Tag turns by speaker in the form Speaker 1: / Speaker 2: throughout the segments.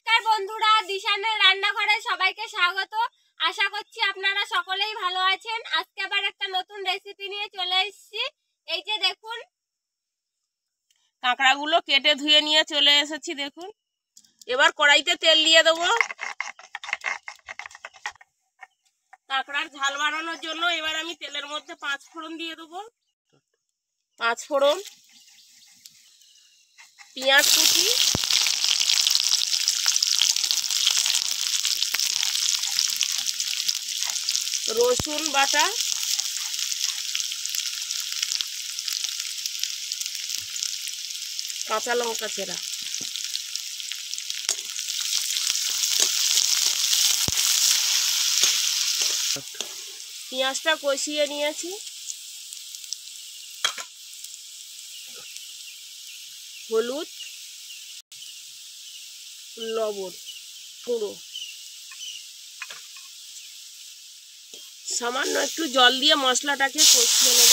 Speaker 1: নমস্কার বন্ধুরা, দিশানের রান্নাঘরে সবাইকে স্বাগত। আশা করছি আপনারা সকলেই ভালো আছেন। আজকে আবার একটা নতুন রেসিপি নিয়ে চলে এসেছি। এই যে দেখুন,
Speaker 2: কাঁকড়াগুলো কেটে ধুয়ে নিয়ে চলে এসেছি। দেখুন, এবার কড়াইতে তেল দিয়ে দেবো। কাঁকড়ার ঝাল বানানোর জন্য এবার আমি তেলের মধ্যে 5 ফোড়ন দিয়ে দেবো। 5 ফোড়ন, পেঁয়াজ কুচি, রসুন বাটা, কাঁচা লঙ্কা চেরা। পেঁয়াজটা কষিয়ে নিয়েছি। হলুদ, লবণ, গুঁড়ো, সামান্য একটু জল দিয়ে মশলাটাকে কষিয়ে নেব।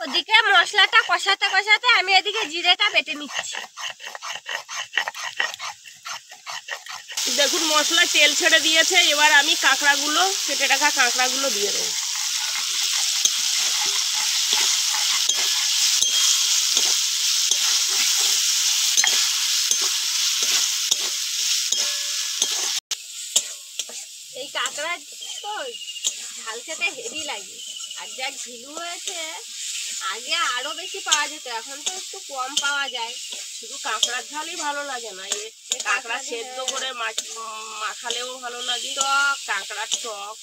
Speaker 1: ওদিকে মশলাটা কষাতে কষাতে আমি এদিকে জিরেটা বেটে নিচ্ছি।
Speaker 2: দেখুন, মশলা তেল ছেড়ে দিয়েছে। এবার আমি কাঁকড়াগুলো, কেটে রাখা কাঁকড়াগুলো দিয়ে দেবো।
Speaker 1: এই কাঁকড়া তো ঝাল খেতে হেভি লাগে, আর যা ঝিলু হয়েছে আগে আরো বেশি পাওয়া যেত, এখন তো একটু কম পাওয়া যায়।
Speaker 2: শুধু কাঁকড়ার ঝালই ভালো লাগে না, কাঁকড়া সেদ্ধ করে মাখালেও ভালো লাগে, টক কাঁকড়ার টক।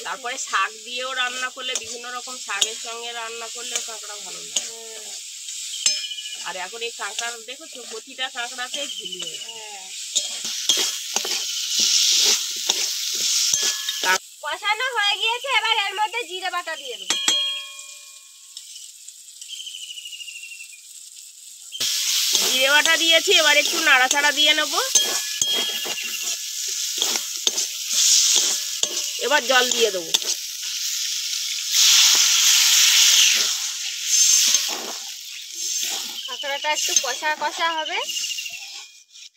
Speaker 2: তারপরে শাক দিয়েও রান্না করলে, বিভিন্ন রকম শাকের সঙ্গে রান্না করলেও কাঁকড়া ভালো লাগে। আর এখন এই কাঁকড়ার দেখেছো, প্রতিটা কাঁকড়াতে ঝিলি।
Speaker 1: কষানো হয়ে গিয়েছে, এবার এর মধ্যে জিরে বাটা দিয়ে দেবো।
Speaker 2: জিরে বাটা দিয়েছি, এবার একটু নাড়াচাড়া দিয়ে নেব। এবার জল দিয়ে দেবো।
Speaker 1: কাঁকড়াটা একটু কষা কষা হবে,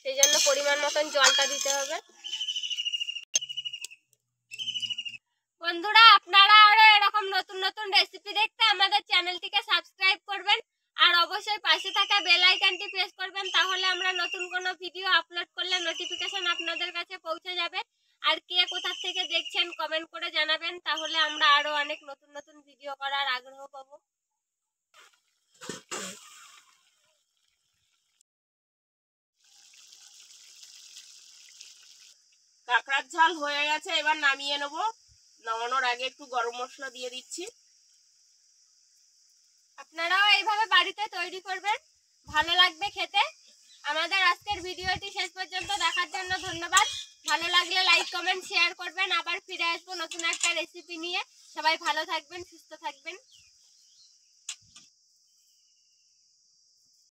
Speaker 1: সেই জন্য পরিমাণ মতন জলটা দিতে হবে। বন্ধুরা, আপনারা আরো এরকম নতুন নতুন রেসিপি দেখতে আমাদের চ্যানেলটিকে সাবস্ক্রাইব করবেন, আর অবশ্যই পাশে থাকা বেল আইকনটি প্রেস করবেন, তাহলে আমরা নতুন কোনো ভিডিও আপলোড করলে নোটিফিকেশন আপনাদের কাছে পৌঁছে যাবে। আর কে কোথা থেকে দেখছেন কমেন্ট করে জানাবেন, তাহলে আমরা আরো অনেক নতুন নতুন ভিডিও করার আগ্রহ পাবো।
Speaker 2: কাঁকড়ার ঝাল হয়ে গেছে, এবার নামিয়ে নেব। নামানোর আগে একটু গরম মশলা দিয়ে দিচ্ছি।
Speaker 1: আপনারাও এইভাবে বাড়িতে তৈরি করবেন, ভালো লাগবে খেতে। আমাদের আজকের ভিডিওটি শেষ পর্যন্ত দেখার জন্য ধন্যবাদ। ভালো লাগলে লাইক কমেন্ট শেয়ার করবেন। আবার ফিরে আসবো নতুন একটা রেসিপি নিয়ে। সবাই ভালো থাকবেন, সুস্থ থাকবেন।